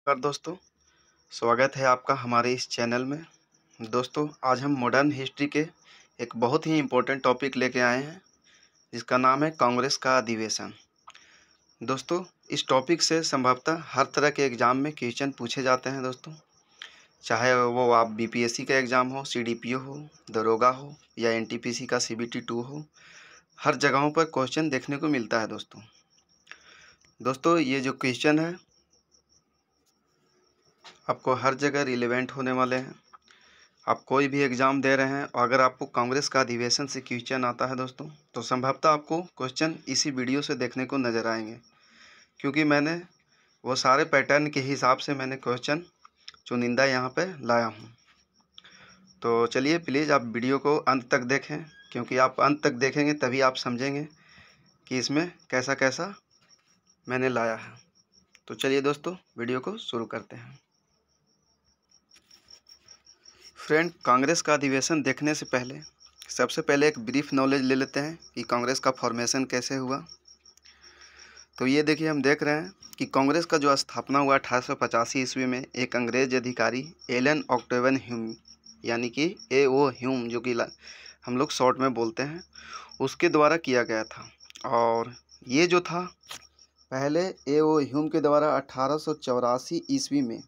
नमस्कार दोस्तों, स्वागत है आपका हमारे इस चैनल में। दोस्तों, आज हम मॉडर्न हिस्ट्री के एक बहुत ही इम्पोर्टेंट टॉपिक लेके आए हैं, जिसका नाम है कांग्रेस का अधिवेशन। दोस्तों, इस टॉपिक से संभवतः हर तरह के एग्ज़ाम में क्वेश्चन पूछे जाते हैं दोस्तों, चाहे वो आप बीपीएससी का एग्ज़ाम हो, सीडीपीओ हो, दरोगा हो या एनटीपीसी का सीबीटी 2 हो, हर जगहों पर क्वेश्चन देखने को मिलता है दोस्तों, ये जो क्वेश्चन है आपको हर जगह रिलेवेंट होने वाले हैं। आप कोई भी एग्ज़ाम दे रहे हैं और अगर आपको कांग्रेस का अधिवेशन से क्वेश्चन आता है दोस्तों, तो संभवतः आपको क्वेश्चन इसी वीडियो से देखने को नज़र आएंगे, क्योंकि मैंने वो सारे पैटर्न के हिसाब से मैंने क्वेश्चन चुनिंदा यहाँ पे लाया हूँ। तो चलिए प्लीज़ आप वीडियो को अंत तक देखें, क्योंकि आप अंत तक देखेंगे तभी आप समझेंगे कि इसमें कैसा कैसा मैंने लाया है। तो चलिए दोस्तों, वीडियो को शुरू करते हैं। फ्रेंड, कांग्रेस का अधिवेशन देखने से पहले सबसे पहले एक ब्रीफ नॉलेज ले लेते हैं कि कांग्रेस का फॉर्मेशन कैसे हुआ। तो ये देखिए, हम देख रहे हैं कि कांग्रेस का जो स्थापना हुआ 1885 ईस्वी में एक अंग्रेज अधिकारी एलन ऑक्टेवन ह्यूम, यानी कि ए.ओ. ह्यूम, जो कि हम लोग शॉर्ट में बोलते हैं, उसके द्वारा किया गया था। और ये जो था पहले ए.ओ. ह्यूम के द्वारा 1884 ईस्वी में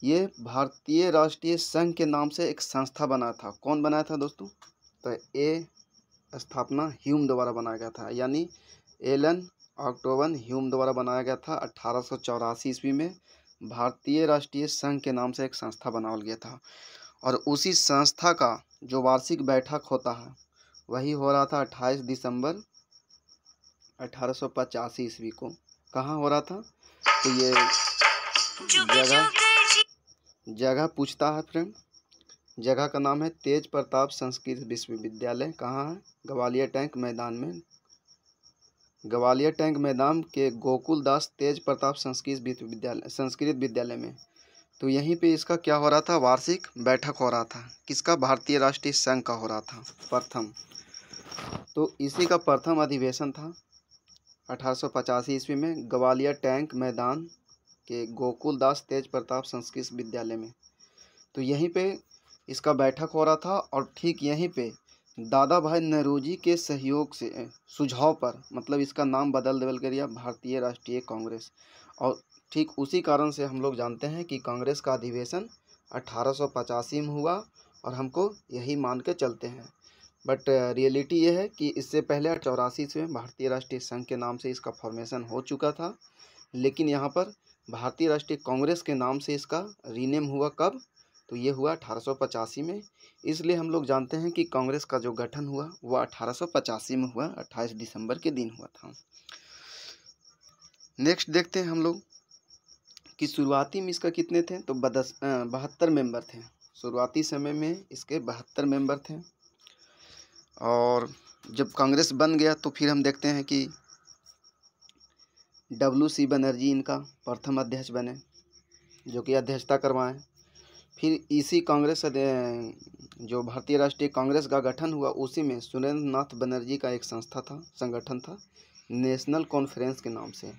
ये भारतीय राष्ट्रीय संघ के नाम से एक संस्था बना था। कौन बनाया था दोस्तों? तो ये स्थापना ह्यूम द्वारा बनाया गया था, यानी एलन ऑक्टेवन ह्यूम द्वारा बनाया गया था। 1884 ईस्वी में भारतीय राष्ट्रीय संघ के नाम से एक संस्था बनाया गया था, और उसी संस्था का जो वार्षिक बैठक होता है वही हो रहा था 28 दिसंबर 1885 ईस्वी को। कहाँ हो रहा था? तो ये जगह पूछता है फ्रेंड। जगह का नाम है तेज प्रताप संस्कृत विश्वविद्यालय। कहाँ है? ग्वालियर टैंक मैदान में। ग्वालियर टैंक मैदान के गोकुल दास तेज प्रताप संस्कृत विद्यालय में। तो यहीं पे इसका क्या हो रहा था? वार्षिक बैठक हो रहा था। किसका? भारतीय राष्ट्रीय संघ का हो रहा था प्रथम। तो इसी का प्रथम अधिवेशन था 1885 ईस्वी में ग्वालियर टैंक मैदान के गोकुल दास तेज प्रताप संस्कृत विद्यालय में। तो यहीं पे इसका बैठक हो रहा था, और ठीक यहीं पे दादा भाई नौरोजी के सहयोग से सुझाव पर, मतलब इसका नाम बदल गया भारतीय राष्ट्रीय कांग्रेस। और ठीक उसी कारण से हम लोग जानते हैं कि कांग्रेस का अधिवेशन 1885 में हुआ, और हमको यही मान के चलते हैं। बट रियलिटी ये है कि इससे पहले 84 में भारतीय राष्ट्रीय संघ के नाम से इसका फॉर्मेशन हो चुका था, लेकिन यहाँ पर भारतीय राष्ट्रीय कांग्रेस के नाम से इसका रीनेम हुआ। कब? तो ये हुआ 1885 में। इसलिए हम लोग जानते हैं कि कांग्रेस का जो गठन हुआ वह 1885 में हुआ, 28 दिसंबर के दिन हुआ था। नेक्स्ट देखते हैं हम लोग कि शुरुआती में इसका कितने थे। तो 72 मेंबर थे। शुरुआती समय में इसके 72 मेंबर थे, और जब कांग्रेस बन गया तो फिर हम देखते हैं कि W.C. बनर्जी इनका प्रथम अध्यक्ष बने, जो कि अध्यक्षता करवाएं। फिर इसी कांग्रेस जो भारतीय राष्ट्रीय कांग्रेस का गठन हुआ, उसी में सुरेंद्र नाथ बनर्जी का एक संगठन था नेशनल कॉन्फ्रेंस के नाम से।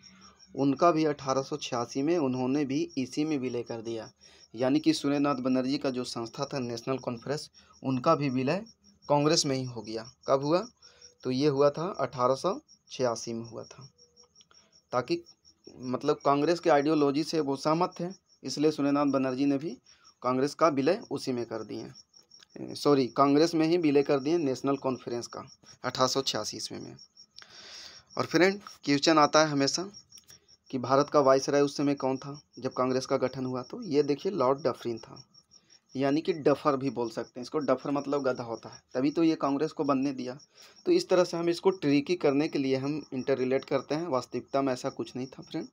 उनका भी 1886 में उन्होंने भी इसी में विलय कर दिया, यानी कि सुरेंद्र नाथ बनर्जी का जो संस्था था नेशनल कॉन्फ्रेंस, उनका भी विलय कांग्रेस में ही हो गया। कब हुआ? तो ये हुआ था 1886 में हुआ था, ताकि मतलब कांग्रेस के आइडियोलॉजी से वो सहमत थे, इसलिए सुरेंद्र नाथ बनर्जी ने भी कांग्रेस का विलय उसी में कर दिए। कांग्रेस में ही विलय कर दिए नेशनल कॉन्फ्रेंस का 1886 ईस्वी में। और फ्रेंड, क्वेश्चन आता है हमेशा कि भारत का वाइसराय उस समय कौन था जब कांग्रेस का गठन हुआ? तो ये देखिए, लॉर्ड डफरिन था, यानी कि डफर भी बोल सकते हैं इसको। डफर मतलब गधा होता है, तभी तो ये कांग्रेस को बनने दिया। तो इस तरह से हम इसको ट्रिकी करने के लिए हम इंटर रिलेट करते हैं। वास्तविकता में ऐसा कुछ नहीं था फ्रेंड।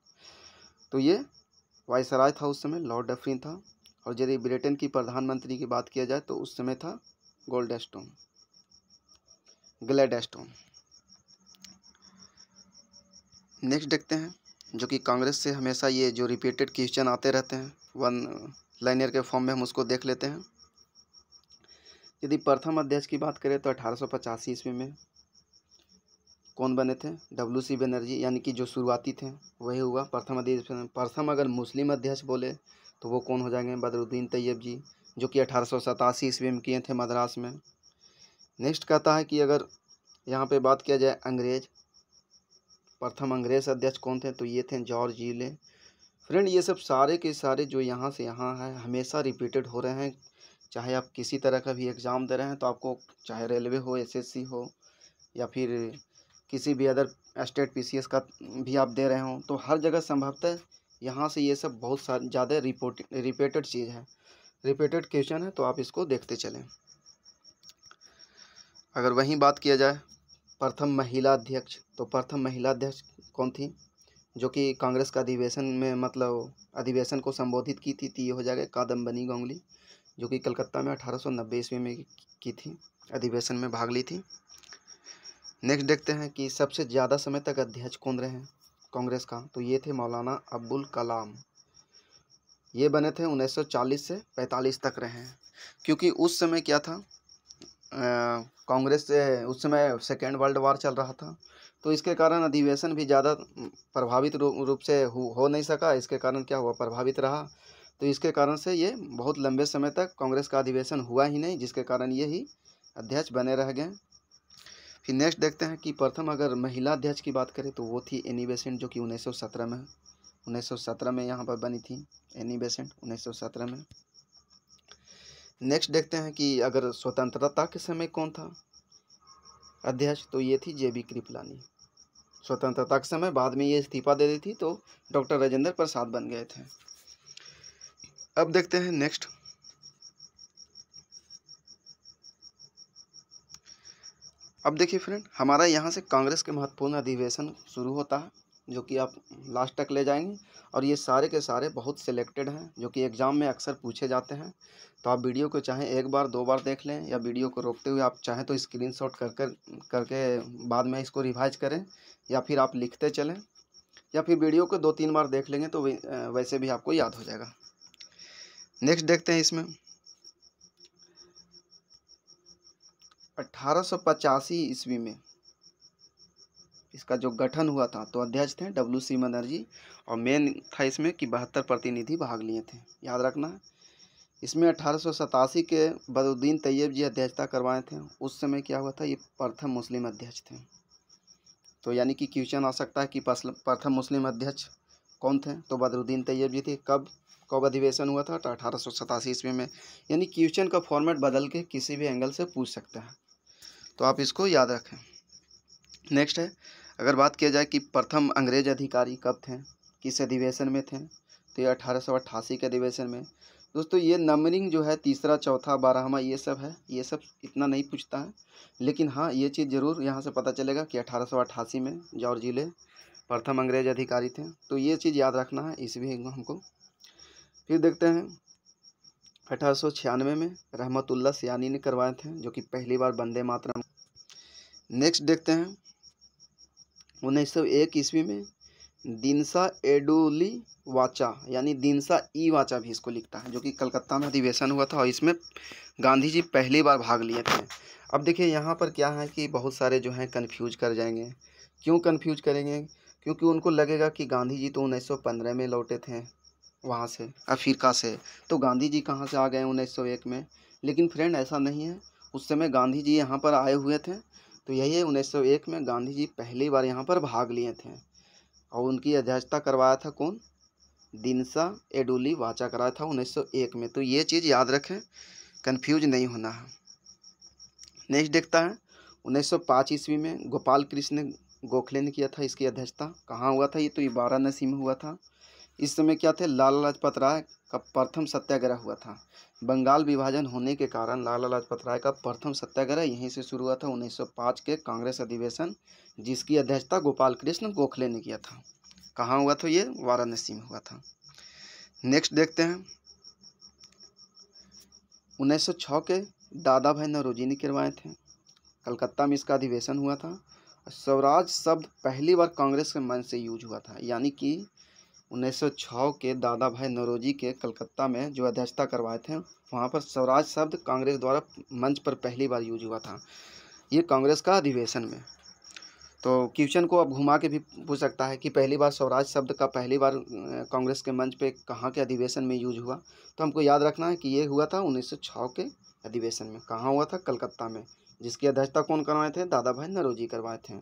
तो ये वाइसराय था उस समय, लॉर्ड डफरिन था। और यदि ब्रिटेन की प्रधानमंत्री की बात किया जाए तो उस समय था ग्लैडस्टोन। नेक्स्ट देखते हैं, जो कि कांग्रेस से हमेशा ये जो रिपीटेड क्वेश्चन आते रहते हैं, वन लाइनर के फॉर्म में, हम उसको देख लेते हैं। यदि प्रथम अध्यक्ष की बात करें तो 1885 ईस्वी में कौन बने थे? WC बनर्जी, यानी कि जो शुरुआती थे वही हुआ प्रथम अधिवेशन। प्रथम अगर मुस्लिम अध्यक्ष बोले तो वो कौन हो जाएंगे? बदरुद्दीन तैयब जी, जो कि 1887 ईस्वी में किए थे मद्रास में। नेक्स्ट कहता है कि अगर यहाँ पे बात किया जाए अंग्रेज, प्रथम अंग्रेज अध्यक्ष कौन थे? तो ये थे जॉर्ज यूले। फ्रेंड, ये सब सारे के सारे जो यहाँ से यहाँ है हमेशा रिपीटेड हो रहे हैं। चाहे आप किसी तरह का भी एग्ज़ाम दे रहे हैं तो आपको, चाहे रेलवे हो, SSC हो, या फिर किसी भी अदर स्टेट PCS का भी आप दे रहे हो, तो हर जगह संभवतः यहाँ से ये सब बहुत सारे ज़्यादा रिपीटेड चीज़ है, रिपीटेड क्वेश्चन है, तो आप इसको देखते चलें। अगर वहीं बात किया जाए प्रथम महिला अध्यक्ष, तो प्रथम महिला अध्यक्ष कौन थी? जो कि कांग्रेस का अधिवेशन में, मतलब अधिवेशन को संबोधित की थी, ये हो जाएगा कादम्बनी गांगुली, जो कि कलकत्ता में 1890 ईस्वी में की थी, अधिवेशन में भाग ली थी। नेक्स्ट देखते हैं कि सबसे ज़्यादा समय तक अध्यक्ष कौन रहे हैं कांग्रेस का? तो ये थे मौलाना अब्दुल कलाम। ये बने थे 1940 से 45 तक रहे हैं, क्योंकि उस समय क्या था, कांग्रेस से उस समय सेकेंड वर्ल्ड वार चल रहा था, तो इसके कारण अधिवेशन भी ज़्यादा प्रभावित रूप से हो नहीं सका। इसके कारण क्या हुआ, प्रभावित रहा, तो इसके कारण से ये बहुत लंबे समय तक कांग्रेस का अधिवेशन हुआ ही नहीं, जिसके कारण ये ही अध्यक्ष बने रह गए। फिर नेक्स्ट देखते हैं कि प्रथम अगर महिला अध्यक्ष की बात करें तो वो थी एनी बेसेंट, जो कि 1917 में यहाँ पर बनी थी एनी बेसेंट, 1917 में। नेक्स्ट देखते हैं कि अगर स्वतंत्रता के समय कौन था अध्यक्ष, तो ये थी JB कृपलानी। स्वतंत्रता के समय, बाद में ये इस्तीफा दे दी थी तो डॉक्टर राजेंद्र प्रसाद बन गए थे। अब देखते हैं नेक्स्ट, अब देखिए फ्रेंड, हमारा यहाँ से कांग्रेस के महत्वपूर्ण अधिवेशन शुरू होता है, जो कि आप लास्ट तक ले जाएंगे, और ये सारे के सारे बहुत सिलेक्टेड हैं, जो कि एग्ज़ाम में अक्सर पूछे जाते हैं। तो आप वीडियो को चाहे एक बार 2 बार देख लें, या वीडियो को रोकते हुए आप चाहें तो स्क्रीनशॉट करके बाद में इसको रिवाइज करें, या फिर आप लिखते चलें, या फिर वीडियो को 2-3 बार देख लेंगे तो वैसे भी आपको याद हो जाएगा। नेक्स्ट देखते हैं इसमें 1885 ईस्वी में इसका जो गठन हुआ था, तो अध्यक्ष थे WC बनर्जी, और मेन था इसमें कि 72 प्रतिनिधि भाग लिए थे, याद रखना है। इसमें 1887 के बदरुद्दीन तैयब जी अध्यक्षता करवाए थे। उस समय क्या हुआ था, ये प्रथम मुस्लिम अध्यक्ष थे। तो यानी कि क्वेश्चन आ सकता है कि प्रथम मुस्लिम अध्यक्ष कौन थे? तो बदरुद्दीन तैयब जी थे। कब अधिवेशन हुआ था? तो 1887 ईस्वी में। यानी क्वेश्चन का फॉर्मेट बदल के किसी भी एंगल से पूछ सकता है, तो आप इसको याद रखें। नेक्स्ट है, अगर बात किया जाए कि प्रथम अंग्रेज अधिकारी कब थे, किस अधिवेशन में थे, तो ये 1888 के अधिवेशन में। दोस्तों, ये नंबरिंग जो है 3रा, 4था, 12वां, ये सब है, ये सब इतना नहीं पूछता है, लेकिन हाँ ये चीज़ ज़रूर यहाँ से पता चलेगा कि 1888 में जॉर्ज यूले प्रथम अंग्रेज अधिकारी थे, तो ये चीज़ याद रखना है इस भी हमको। फिर देखते हैं 1896 में रहमतुल्लाह सियानी ने करवाए थे, जो कि पहली बार वंदे मातरम। नेक्स्ट देखते हैं 1901 ईस्वी में दिनसा एडुली वाचा, यानी दिनसा ई वाचा भी इसको लिखता है, जो कि कलकत्ता में अधिवेशन हुआ था, और इसमें गांधी जी पहली बार भाग लिए थे। अब देखिए यहाँ पर क्या है कि बहुत सारे जो हैं कंफ्यूज कर जाएंगे। क्यों कंफ्यूज करेंगे? क्योंकि उनको लगेगा कि गांधी जी तो 1915 में लौटे थे वहाँ से, अफ्रीका से, तो गांधी जी कहाँ से आ गए 1901 में? लेकिन फ्रेंड ऐसा नहीं है, उस समय गांधी जी यहाँ पर आए हुए थे। तो यही है, 1901 में गांधी जी पहली बार यहाँ पर भाग लिए थे, और उनकी अध्यक्षता करवाया था कौन? दिनसा एडुली वाचा कराया था 1901 में। तो ये चीज़ याद रखें, कंफ्यूज नहीं होना है। नेक्स्ट देखता है 1905 ईस्वी में गोपाल कृष्ण गोखले ने किया था इसकी अध्यक्षता। कहाँ हुआ था ये? तो ये वाराणसी में हुआ था। इस समय क्या थे, लाला लाजपत राय का प्रथम सत्याग्रह हुआ था। बंगाल विभाजन होने के कारण लाला लाजपत राय का प्रथम सत्याग्रह यहीं से शुरू हुआ था, 1905 के कांग्रेस अधिवेशन, जिसकी अध्यक्षता गोपाल कृष्ण गोखले ने किया था। कहाँ हुआ था ये? वाराणसी में हुआ था। नेक्स्ट देखते हैं 1906 के दादा भाई नौरोजी ने करवाए थे, कलकत्ता में इसका अधिवेशन हुआ था। स्वराज शब्द पहली बार कांग्रेस के मंच से यूज हुआ था, यानी कि 1906 के दादा भाई नौरोजी के कलकत्ता में जो अध्यक्षता करवाए थे, वहाँ पर स्वराज शब्द कांग्रेस द्वारा मंच पर पहली बार यूज हुआ था, ये कांग्रेस का अधिवेशन में। तो क्वेश्चन को अब घुमा के भी पूछ सकता है कि पहली बार स्वराज शब्द का पहली बार कांग्रेस के मंच पे कहाँ के अधिवेशन में यूज हुआ। तो हमको याद रखना है कि ये हुआ था 1906 के अधिवेशन में। कहाँ हुआ था? कलकत्ता में। जिसकी अध्यक्षता कौन करवाए थे? दादा भाई नौरोजी करवाए थे।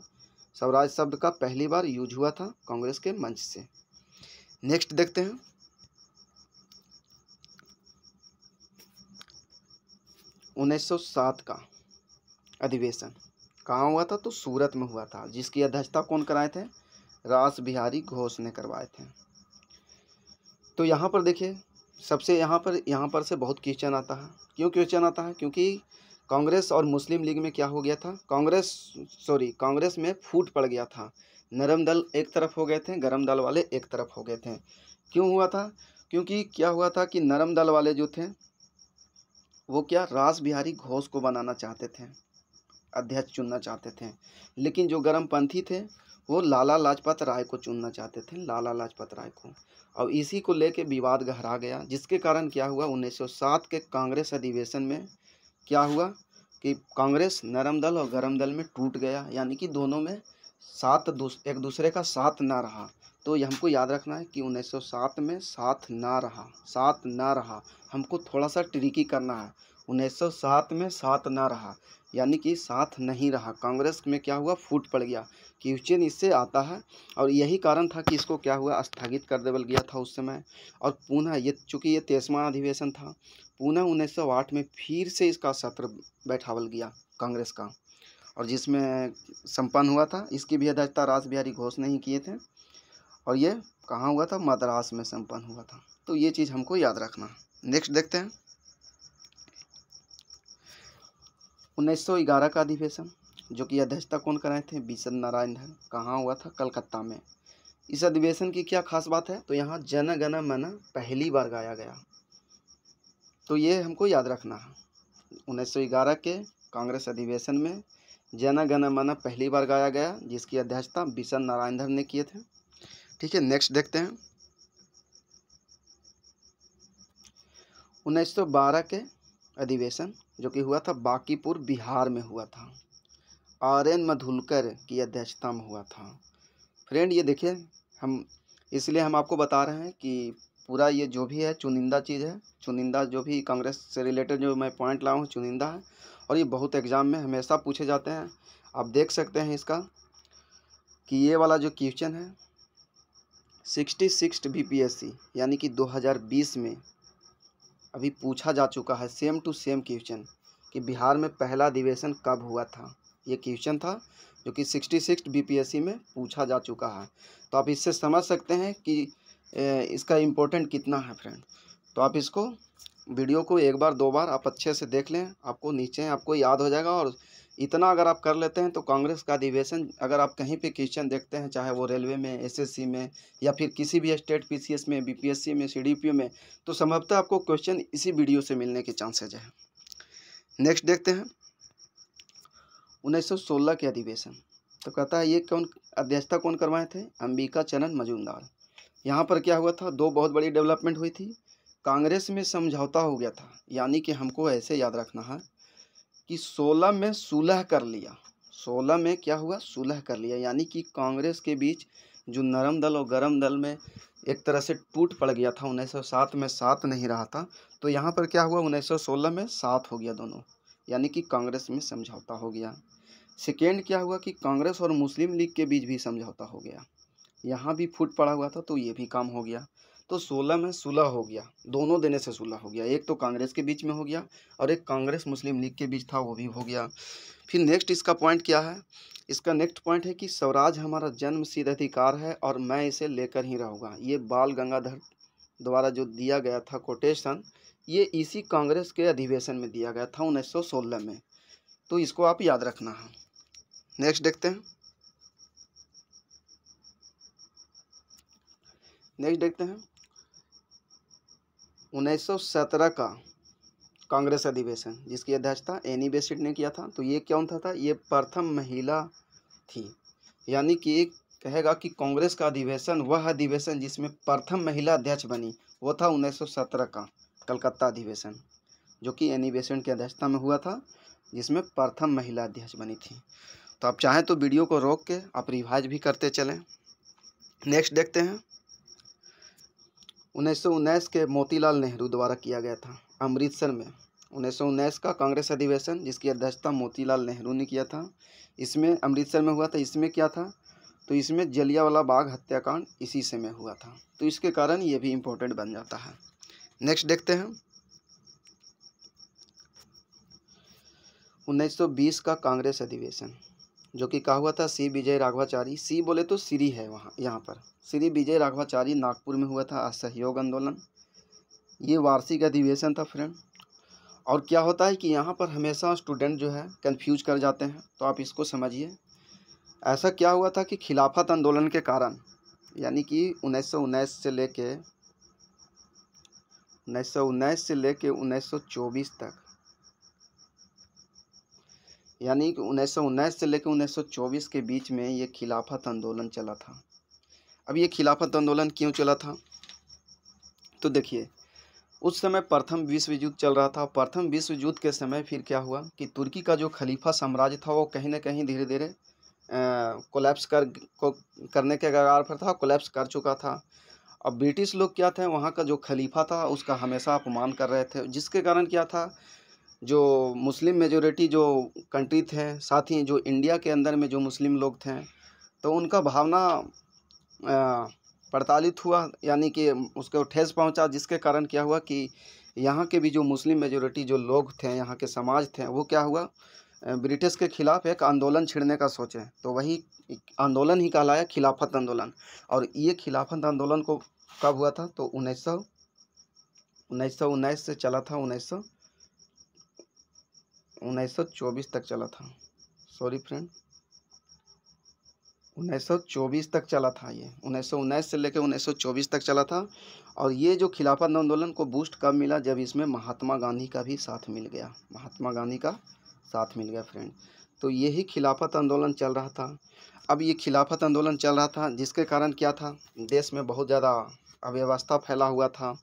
स्वराज शब्द का पहली बार यूज हुआ था कांग्रेस के मंच से। नेक्स्ट देखते हैं 1907 का अधिवेशन कहाँ हुआ था? तो सूरत में हुआ था। जिसकी अध्यक्षता कौन कराए थे? रास बिहारी घोष ने करवाए थे। तो यहाँ पर देखिए, सबसे यहाँ पर से बहुत क्वेश्चन आता है। क्यों क्वेश्चन आता है? क्योंकि कांग्रेस और मुस्लिम लीग में क्या हो गया था? कांग्रेस में फूट पड़ गया था। नरम दल एक तरफ हो गए थे, गरम दल वाले एक तरफ हो गए थे। क्यों हुआ था? क्योंकि क्या हुआ था कि नरम दल वाले जो थे वो क्या, रास बिहारी घोष को बनाना चाहते थे, अध्यक्ष चुनना चाहते थे। लेकिन जो गरमपंथी थे वो लाला लाजपत राय को चुनना चाहते थे, लाला लाजपत राय को। और इसी को लेके विवाद गहरा गया, जिसके कारण क्या हुआ, 1907 के कांग्रेस अधिवेशन में क्या हुआ कि कांग्रेस नरम दल और गरम दल में टूट गया। यानी कि दोनों में एक दूसरे का साथ ना रहा। तो ये हमको याद रखना है कि 1907 में साथ ना रहा। हमको थोड़ा सा ट्रिकी करना है। 1907 में साथ ना रहा यानी कि साथ नहीं रहा। कांग्रेस में क्या हुआ, फूट पड़ गया। क्वेश्चन इससे आता है और यही कारण था कि इसको क्या हुआ, स्थगित कर देवल गया था उस समय। और पुनः ये चूँकि ये 23वां अधिवेशन था, पुनः 1908 में फिर से इसका सत्र बैठावल गया कांग्रेस का, और जिसमें संपन्न हुआ था। इसकी भी अध्यक्षता रास बिहारी घोष ने ही किए थे और ये कहाँ हुआ था? मद्रास में संपन्न हुआ था। तो ये चीज़ हमको याद रखना। नेक्स्ट देखते हैं 1911 का अधिवेशन, जो कि अध्यक्षता कौन कराए थे? बिशन नारायण धन। कहाँ हुआ था? कलकत्ता में। इस अधिवेशन की क्या खास बात है? तो यहाँ जन गण मन पहली बार गाया गया। तो ये हमको याद रखना है। 1911 के कांग्रेस अधिवेशन में जन गण मन पहली बार गाया गया, जिसकी अध्यक्षता बिशन नारायण धन ने किए थे। ठीक है, नेक्स्ट देखते हैं 1912 के अधिवेशन, जो कि हुआ था बांकीपुर बिहार में हुआ था। RN मधुलकर की अध्यक्षता में हुआ था। फ्रेंड ये देखिए, इसलिए हम आपको बता रहे हैं कि पूरा ये जो भी है चुनिंदा चीज़ है। चुनिंदा जो भी कांग्रेस से रिलेटेड जो मैं पॉइंट लाया हूँ चुनिंदा है, और ये बहुत एग्जाम में हमेशा पूछे जाते हैं। आप देख सकते हैं इसका कि ये वाला जो क्वेश्चन है 66 BPSC यानी कि 2020 में अभी पूछा जा चुका है, सेम टू सेम क्वेश्चन, कि बिहार में पहला अधिवेशन कब हुआ था। ये क्वेश्चन था जो कि 66 BPSC में पूछा जा चुका है। तो आप इससे समझ सकते हैं कि इसका इम्पोर्टेंट कितना है फ्रेंड। तो आप इसको वीडियो को एक बार दो बार आप अच्छे से देख लें, आपको नीचे आपको याद हो जाएगा। और इतना अगर आप कर लेते हैं तो कांग्रेस का अधिवेशन अगर आप कहीं पे क्वेश्चन देखते हैं, चाहे वो रेलवे में, SSC में, या फिर किसी भी स्टेट PCS में, BPSC में, CDPO में, तो संभवतः आपको क्वेश्चन इसी वीडियो से मिलने के चांसेज है। नेक्स्ट देखते हैं 1916 के अधिवेशन। तो कहता है ये अध्यक्षता कौन करवाए थे? अंबिका चरण मजूमदार। यहाँ पर क्या हुआ था? दो बहुत बड़ी डेवलपमेंट हुई थी। कांग्रेस में समझौता हो गया था, यानी कि हमको ऐसे याद रखना है कि 16 में सुलह कर लिया। 16 में क्या हुआ? सुलह कर लिया। यानी कि कांग्रेस के बीच जो नरम दल और गरम दल में एक तरह से टूट पड़ गया था, 1907 में साथ नहीं रहा था। तो यहाँ पर क्या हुआ? 1916 में साथ हो गया दोनों, यानी कि कांग्रेस में समझौता हो गया। सेकेंड क्या हुआ कि कांग्रेस और मुस्लिम लीग के बीच भी समझौता हो गया। यहाँ भी फूट पड़ा हुआ था, तो ये भी काम हो गया। तो 16 में सुलह हो गया, दोनों देने से सुलह हो गया। एक तो कांग्रेस के बीच में हो गया और एक कांग्रेस मुस्लिम लीग के बीच था, वो भी हो गया। फिर नेक्स्ट इसका पॉइंट क्या है? इसका नेक्स्ट पॉइंट है कि स्वराज हमारा जन्मसिद्ध अधिकार है और मैं इसे लेकर ही रहूँगा। ये बाल गंगाधर द्वारा जो दिया गया था कोटेशन, ये इसी कांग्रेस के अधिवेशन में दिया गया था 1916 में। तो इसको आप याद रखना है। नेक्स्ट देखते हैं 1917 का कांग्रेस अधिवेशन, जिसकी अध्यक्षता एनी बेसेंट ने किया था। तो ये कौन था? ये प्रथम महिला थी। यानी कि एक कहेगा कि कांग्रेस का अधिवेशन, वह अधिवेशन जिसमें प्रथम महिला अध्यक्ष बनी, वो था 1917 का कलकत्ता अधिवेशन, जो कि एनी बेसेंट की अध्यक्षता में हुआ था, जिसमें प्रथम महिला अध्यक्ष बनी थी। तो आप चाहें तो वीडियो को रोक के आप रिवाइज भी करते चलें। नेक्स्ट देखते हैं, 1919 के मोतीलाल नेहरू द्वारा किया गया था अमृतसर में 1919 का कांग्रेस अधिवेशन, जिसकी अध्यक्षता मोतीलाल नेहरू ने किया था। इसमें अमृतसर में हुआ था। इसमें क्या था, तो इसमें जलियांवाला बाग हत्याकांड इसी समय हुआ था, तो इसके कारण ये भी इम्पोर्टेंट बन जाता है। नेक्स्ट देखते हैं, 1920 का कांग्रेस अधिवेशन, जो कि कहा हुआ था सी विजय राघवाचारी, सी बोले तो श्री है वहाँ, यहाँ पर श्री विजय राघवाचारी नागपुर में हुआ था असहयोग आंदोलन। ये वार्षिक अधिवेशन था फ्रेंड। और क्या होता है कि यहाँ पर हमेशा स्टूडेंट जो है कंफ्यूज कर जाते हैं, तो आप इसको समझिए। ऐसा क्या हुआ था कि खिलाफत आंदोलन के कारण, यानी कि 1919 से लेके 1924 तक, यानी कि 1919 से लेकर 1924 के बीच में ये खिलाफत आंदोलन चला था। अब ये खिलाफत आंदोलन क्यों चला था, तो देखिए, उस समय प्रथम विश्व युद्ध चल रहा था। प्रथम विश्व युद्ध के समय फिर क्या हुआ कि तुर्की का जो खलीफा साम्राज्य था वो कहीं ना कहीं धीरे धीरे कोलैप्स करने के कगार पर था, कोलैप्स कर चुका था। अब ब्रिटिश लोग क्या थे, वहाँ का जो खलीफा था उसका हमेशा अपमान कर रहे थे, जिसके कारण क्या था, जो मुस्लिम मेजोरिटी जो कंट्री थे, साथ ही जो इंडिया के अंदर में जो मुस्लिम लोग थे, तो उनका भावना प्रताड़ित हुआ, यानी कि उसको ठेस पहुंचा, जिसके कारण क्या हुआ कि यहाँ के भी जो मुस्लिम मेजोरिटी जो लोग थे, यहाँ के समाज थे, वो क्या हुआ, ब्रिटिश के खिलाफ एक आंदोलन छेड़ने का सोचे। तो वही आंदोलन ही कहलाया खिलाफत आंदोलन। और ये खिलाफत आंदोलन को कब हुआ था, तो 1919 से चला था, 1924 तक चला था। सॉरी फ्रेंड, 1924 तक चला था। ये 1919 से लेकर 1924 तक चला था। और ये जो खिलाफत आंदोलन को बूस्ट कब मिला, जब इसमें महात्मा गांधी का भी साथ मिल गया, महात्मा गांधी का साथ मिल गया फ्रेंड। तो यही खिलाफत आंदोलन चल रहा था। अब ये खिलाफत आंदोलन चल रहा था, जिसके कारण क्या था, देश में बहुत ज़्यादा अव्यवस्था फैला हुआ था।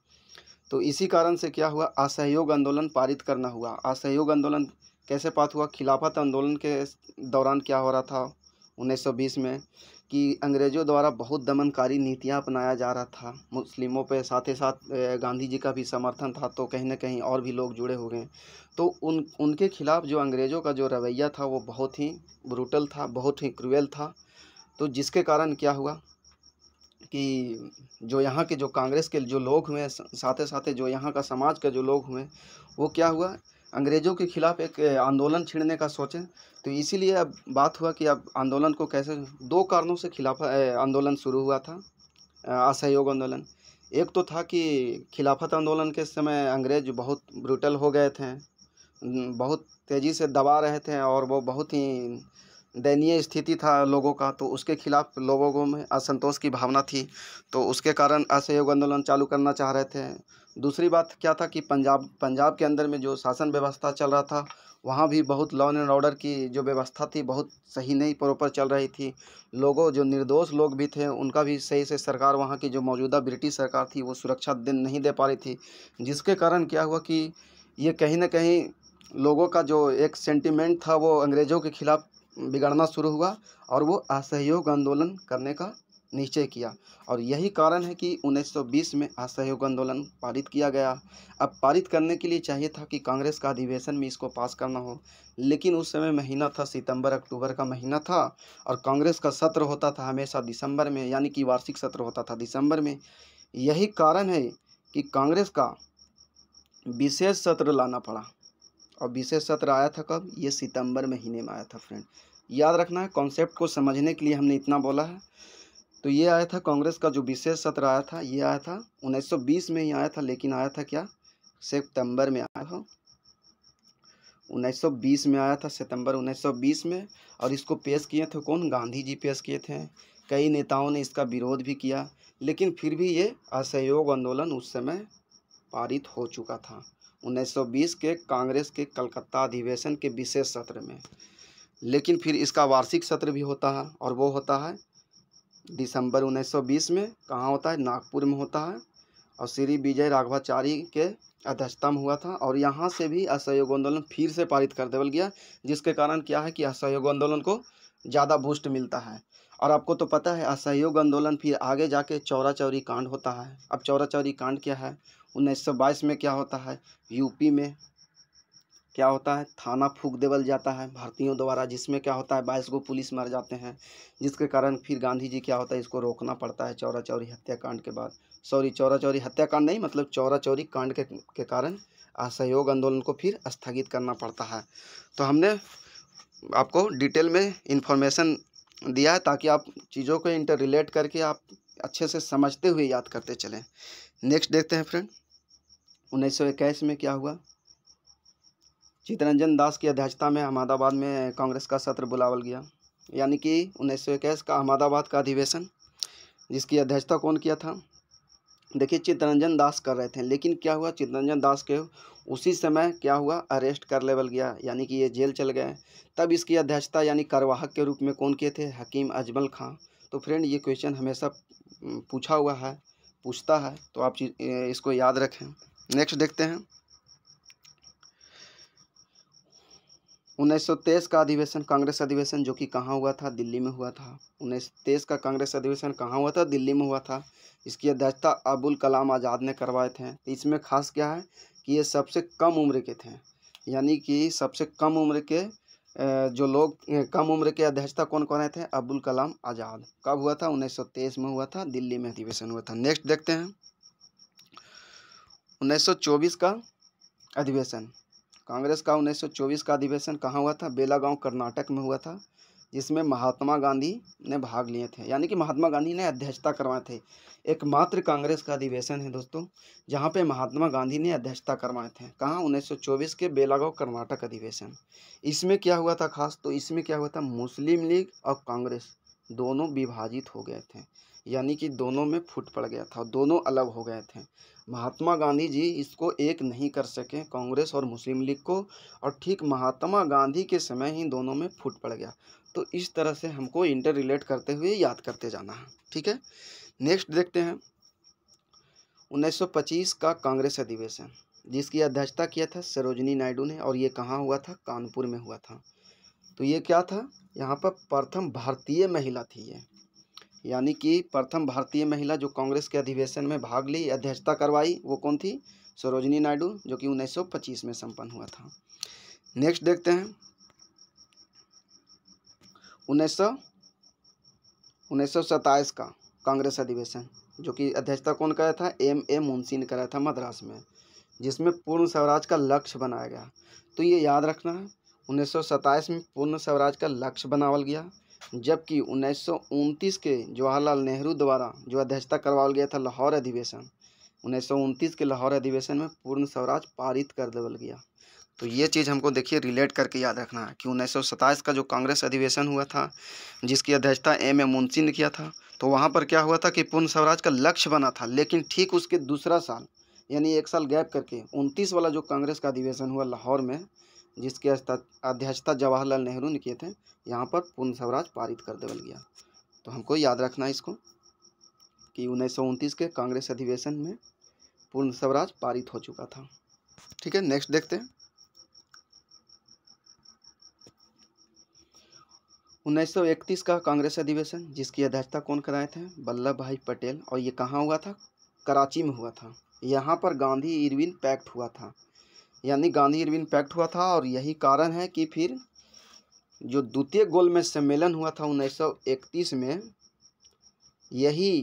तो इसी कारण से क्या हुआ, असहयोग आंदोलन पारित करना हुआ। असहयोग आंदोलन कैसे पास हुआ, खिलाफत आंदोलन के दौरान क्या हो रहा था 1920 में, कि अंग्रेज़ों द्वारा बहुत दमनकारी नीतियां अपनाया जा रहा था मुस्लिमों पे, साथ ही साथ गांधी जी का भी समर्थन था, तो कहीं ना कहीं और भी लोग जुड़े हुए हैं। तो उनके खिलाफ जो अंग्रेज़ों का जो रवैया था वो बहुत ही ब्रूटल था, बहुत ही क्रूएल था। तो जिसके कारण क्या हुआ कि जो यहाँ के जो कांग्रेस के जो लोग हुए, साथ साथ जो यहाँ का समाज के जो लोग हुए, वो क्या हुआ, अंग्रेज़ों के खिलाफ एक आंदोलन छेड़ने का सोचें। तो इसीलिए अब बात हुआ कि अब आंदोलन को कैसे, दो कारणों से खिलाफ आंदोलन शुरू हुआ था, असहयोग आंदोलन। एक तो था कि खिलाफत आंदोलन के समय अंग्रेज बहुत ब्रूटल हो गए थे, बहुत तेज़ी से दबा रहे थे, और वो बहुत ही दयनीय स्थिति था लोगों का, तो उसके खिलाफ लोगों में असंतोष की भावना थी, तो उसके कारण असहयोग आंदोलन चालू करना चाह रहे थे। दूसरी बात क्या था कि पंजाब के अंदर में जो शासन व्यवस्था चल रहा था, वहाँ भी बहुत लॉ एंड ऑर्डर की जो व्यवस्था थी बहुत सही नहीं प्रॉपर चल रही थी। लोगों, जो निर्दोष लोग भी थे, उनका भी सही से सरकार, वहाँ की जो मौजूदा ब्रिटिश सरकार थी, वो सुरक्षा नहीं दे पा रही थी। जिसके कारण क्या हुआ कि ये कहीं ना कहीं लोगों का जो एक सेंटिमेंट था वो अंग्रेज़ों के खिलाफ बिगड़ना शुरू हुआ, और वो असहयोग आंदोलन करने का निश्चय किया। और यही कारण है कि 1920 में असहयोग आंदोलन पारित किया गया। अब पारित करने के लिए चाहिए था कि कांग्रेस का अधिवेशन में इसको पास करना हो, लेकिन उस समय महीना था सितंबर अक्टूबर का महीना था, और कांग्रेस का सत्र होता था हमेशा दिसंबर में, यानी कि वार्षिक सत्र होता था दिसंबर में। यही कारण है कि कांग्रेस का विशेष सत्र लाना पड़ा। और विशेष सत्र आया था कब, ये सितंबर महीने में आया था फ्रेंड। याद रखना है, कॉन्सेप्ट को समझने के लिए हमने इतना बोला है। तो ये आया था कांग्रेस का जो विशेष सत्र आया था, ये आया था 1920 में ही आया था, लेकिन आया था क्या, सितंबर में आया था, 1920 में आया था, सितंबर 1920 में। और इसको पेश किए थे कौन, गांधी जी पेश किए थे। कई नेताओं ने इसका विरोध भी किया, लेकिन फिर भी ये असहयोग आंदोलन उस समय पारित हो चुका था 1920 के कांग्रेस के कलकत्ता अधिवेशन के विशेष सत्र में। लेकिन फिर इसका वार्षिक सत्र भी होता है, और वो होता है दिसंबर 1920 में। कहाँ होता है, नागपुर में होता है, और श्री विजय राघवाचारी के अध्यक्षता में हुआ था। और यहाँ से भी असहयोग आंदोलन फिर से पारित कर देवल गया, जिसके कारण क्या है कि असहयोग आंदोलन को ज़्यादा बूस्ट मिलता है। और आपको तो पता है असहयोग आंदोलन फिर आगे जाके चौरा चौरी कांड होता है। अब चौरा चौरी कांड क्या है, 1922 में क्या होता है, यूपी में क्या होता है, थाना फूंक देवल जाता है भारतीयों द्वारा, जिसमें क्या होता है 22 गो पुलिस मर जाते हैं, जिसके कारण फिर गांधी जी क्या होता है इसको रोकना पड़ता है चौरा चौरी हत्याकांड के बाद। सॉरी, चौरा चौरी हत्याकांड नहीं, मतलब चौरा चौरी कांड के कारण असहयोग आंदोलन को फिर स्थगित करना पड़ता है। तो हमने आपको डिटेल में इंफॉर्मेशन दिया है ताकि आप चीज़ों को इंटर रिलेट करके आप अच्छे से समझते हुए याद करते चलें। नेक्स्ट देखते हैं फ्रेंड, 1921 में क्या हुआ, चित्तरंजन दास की अध्यक्षता में अहमदाबाद में कांग्रेस का सत्र बुलावल गया। यानी कि 1921 का अहमदाबाद का अधिवेशन, जिसकी अध्यक्षता कौन किया था, देखिए चित्तरंजन दास कर रहे थे, लेकिन क्या हुआ, चित्तरंजन दास के उसी समय क्या हुआ, अरेस्ट कर लेवल गया, यानी कि ये जेल चल गए। तब इसकी अध्यक्षता यानी कार्यवाहक के रूप में कौन किए थे, हकीम अजमल खां। तो फ्रेंड ये क्वेश्चन हमेशा पूछा हुआ है, पूछता है, तो आप इसको याद रखें। नेक्स्ट देखते हैं, 1923 का अधिवेशन, कांग्रेस अधिवेशन, जो कि कहाँ हुआ था, दिल्ली में हुआ था। 1923 का कांग्रेस अधिवेशन कहाँ हुआ था, दिल्ली में हुआ था। इसकी अध्यक्षता अबुल कलाम आज़ाद ने करवाए थे। इसमें खास क्या है कि ये सबसे कम उम्र के थे, यानी कि सबसे कम उम्र के जो लोग कम उम्र के अध्यक्षता कौन कौन थे, अबुल कलाम आज़ाद। कब हुआ था, 1923 में हुआ था, दिल्ली में अधिवेशन हुआ था। नेक्स्ट देखते हैं, 1924 का अधिवेशन, कांग्रेस का 1924 का अधिवेशन कहाँ हुआ था, बेलागांव कर्नाटक में हुआ था, जिसमें महात्मा गांधी ने भाग लिए थे, यानी कि महात्मा गांधी ने अध्यक्षता करवाए थे। एकमात्र कांग्रेस का अधिवेशन है दोस्तों जहाँ पे महात्मा गांधी ने अध्यक्षता करवाए थे। कहाँ, 1924 के बेलागांव कर्नाटक अधिवेशन। इसमें क्या हुआ था खास, तो इसमें क्या हुआ था, मुस्लिम लीग और कांग्रेस दोनों विभाजित हो गए थे, यानी कि दोनों में फूट पड़ गया था, दोनों अलग हो गए थे। महात्मा गांधी जी इसको एक नहीं कर सके, कांग्रेस और मुस्लिम लीग को, और ठीक महात्मा गांधी के समय ही दोनों में फूट पड़ गया। तो इस तरह से हमको इंटर रिलेट करते हुए याद करते जाना है, ठीक है। नेक्स्ट देखते हैं, 1925 का कांग्रेस अधिवेशन, जिसकी अध्यक्षता किया था सरोजिनी नायडू ने, और ये कहाँ हुआ था, कानपुर में हुआ था। तो ये क्या था, यहाँ पर प्रथम भारतीय महिला थी ये, यानी कि प्रथम भारतीय महिला जो कांग्रेस के अधिवेशन में भाग ली, अध्यक्षता करवाई, वो कौन थी, सरोजिनी नायडू, जो कि 1925 में संपन्न हुआ था। नेक्स्ट देखते हैं, 1927 का कांग्रेस अधिवेशन, जो कि अध्यक्षता कौन कराया था, M.A. मुंशी ने कराया था मद्रास में, जिसमें पूर्ण स्वराज का लक्ष्य बनाया गया। तो ये याद रखना है, 1927 में पूर्ण स्वराज का लक्ष्य बनावल गया, जबकि 1929 के जवाहरलाल नेहरू द्वारा जो अध्यक्षता करवाया गया था लाहौर अधिवेशन, 1929 के लाहौर अधिवेशन में पूर्ण स्वराज पारित कर देवल गया। तो ये चीज़ हमको देखिए रिलेट करके याद रखना है कि 1927 का जो कांग्रेस अधिवेशन हुआ था, जिसकी अध्यक्षता M.A. मुंशी ने किया था, तो वहाँ पर क्या हुआ था कि पूर्ण स्वराज का लक्ष्य बना था, लेकिन ठीक उसके दूसरा साल यानी एक साल गैप करके 29 वाला जो कांग्रेस का अधिवेशन हुआ लाहौर में, जिसकी अध्यक्षता जवाहरलाल नेहरू ने किए थे, यहाँ पर पूर्ण स्वराज पारित कर देवल गया। तो हमको याद रखना है इसको कि 1929 के कांग्रेस अधिवेशन में पूर्ण स्वराज पारित हो चुका था, ठीक है। नेक्स्ट देखते हैं, 1931 का कांग्रेस अधिवेशन, जिसकी अध्यक्षता कौन कराए थे, वल्लभ भाई पटेल, और ये कहाँ हुआ था, कराची में हुआ था। यहाँ पर गांधी इरविन पैक्ट हुआ था, यानी गांधी इरविन पैक्ट हुआ था, और यही कारण है कि फिर जो द्वितीय गोलमेज सम्मेलन हुआ था 1931 में, यही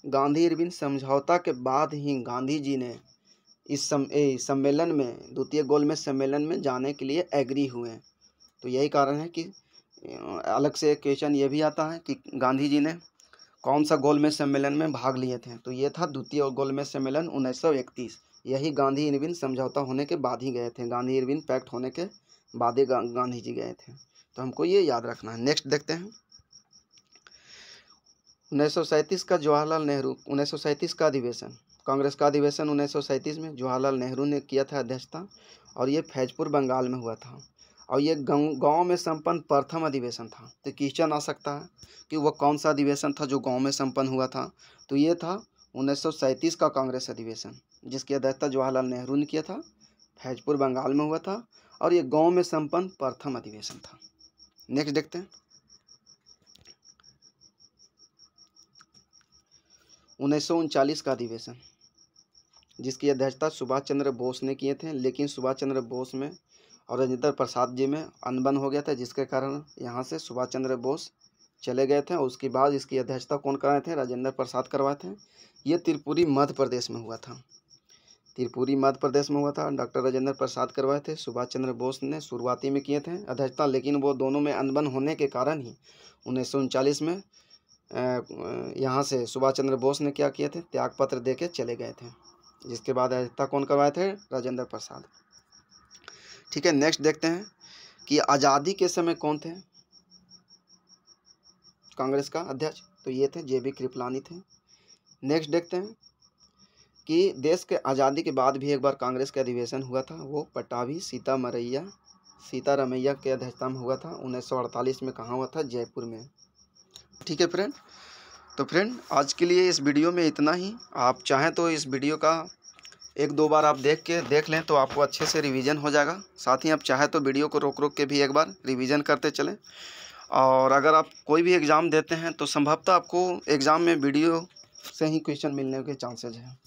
गांधी इरविन समझौता के बाद ही गांधी जी ने इस सम्मेलन में, द्वितीय गोलमेज सम्मेलन में जाने के लिए एग्री हुए। तो यही कारण है कि अलग से एक क्वेश्चन ये भी आता है कि गांधी जी ने कौन सा गोलमेज सम्मेलन में भाग लिए थे, तो ये था द्वितीय गोलमेज सम्मेलन 1931। यही गांधी इरविन समझौता होने के बाद ही गए थे, गांधी इरविन पैक्ट होने के बाद ही गांधी जी गए थे। तो हमको ये याद रखना है। नेक्स्ट देखते हैं, 1937 का जवाहरलाल नेहरू, 1937 का अधिवेशन, कांग्रेस का अधिवेशन 1937 में जवाहरलाल नेहरू ने किया था अध्यक्षता, और ये फैजपुर बंगाल में हुआ था, और ये गांव में संपन्न प्रथम अधिवेशन था। तो क्वेश्चन आ सकता है कि वह कौन सा अधिवेशन था जो गांव में संपन्न हुआ था, तो ये था 1937 का कांग्रेस अधिवेशन, जिसकी अध्यक्षता जवाहरलाल नेहरू ने किया था, फैजपुर बंगाल में हुआ था, और ये गांव में संपन्न प्रथम अधिवेशन था। नेक्स्ट देखते हैं, 1939 का अधिवेशन, जिसकी अध्यक्षता सुभाष चंद्र बोस ने किए थे, लेकिन सुभाष चंद्र बोस में और राजेंद्र प्रसाद जी में अनबन हो गया था, जिसके कारण यहाँ से सुभाष चंद्र बोस चले गए थे। और उसके बाद इसकी अध्यक्षता कौन कराए थे? राजेंद्र प्रसाद करवाए थे। ये त्रिपुरी मध्य प्रदेश में हुआ था, त्रिपुरी मध्य प्रदेश में हुआ था। डॉक्टर राजेंद्र प्रसाद करवाए थे, सुभाष चंद्र बोस ने शुरुआती में किए थे अध्यक्षता, लेकिन वो दोनों में अनबन होने के कारण ही 1939 में यहाँ से सुभाष चंद्र बोस ने क्या किए थे? त्यागपत्र दे के चले गए थे, जिसके बाद अध्यक्षता कौन करवाए थे? राजेंद्र प्रसाद। ठीक है, नेक्स्ट देखते हैं कि आज़ादी के समय कौन थे कांग्रेस का अध्यक्ष? तो ये थे JB कृपलानी थे। नेक्स्ट देखते हैं कि देश के आज़ादी के बाद भी एक बार कांग्रेस का अधिवेशन हुआ था, वो पटाभी सीतारमैया के अध्यक्षता में हुआ था। 1948 में कहाँ हुआ था? जयपुर में। ठीक है फ्रेंड, तो फ्रेंड आज के लिए इस वीडियो में इतना ही। आप चाहें तो इस वीडियो का 1-2 बार आप देख लें तो आपको अच्छे से रिवीजन हो जाएगा। साथ ही आप चाहें तो वीडियो को रोक के भी एक बार रिवीजन करते चलें। और अगर आप कोई भी एग्ज़ाम देते हैं तो संभवतः आपको एग्ज़ाम में वीडियो से ही क्वेश्चन मिलने के चांसेज हैं,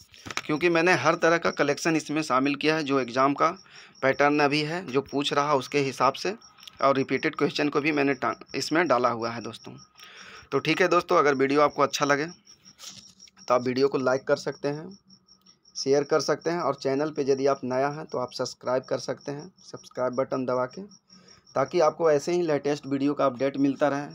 क्योंकि मैंने हर तरह का कलेक्शन इसमें शामिल किया है, जो एग्ज़ाम का पैटर्न अभी है, जो पूछ रहा उसके हिसाब से, और रिपीटेड क्वेश्चन को भी मैंने इसमें डाला हुआ है दोस्तों। तो ठीक है दोस्तों, अगर वीडियो आपको अच्छा लगे तो आप वीडियो को लाइक कर सकते हैं, शेयर कर सकते हैं, और चैनल पे यदि आप नया हैं तो आप सब्सक्राइब कर सकते हैं, सब्सक्राइब बटन दबा के, ताकि आपको ऐसे ही लेटेस्ट वीडियो का अपडेट मिलता रहे।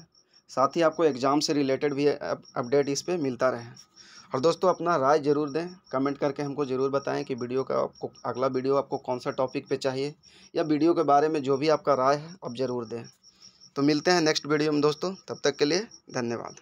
साथ ही आपको एग्ज़ाम से रिलेटेड भी अपडेट इस पे मिलता रहे। और दोस्तों अपना राय ज़रूर दें, कमेंट करके हमको ज़रूर बताएं कि वीडियो का आपको अगला वीडियो आपको कौन सा टॉपिक पे चाहिए, या वीडियो के बारे में जो भी आपका राय है आप ज़रूर दें। तो मिलते हैं नेक्स्ट वीडियो में दोस्तों, तब तक के लिए धन्यवाद।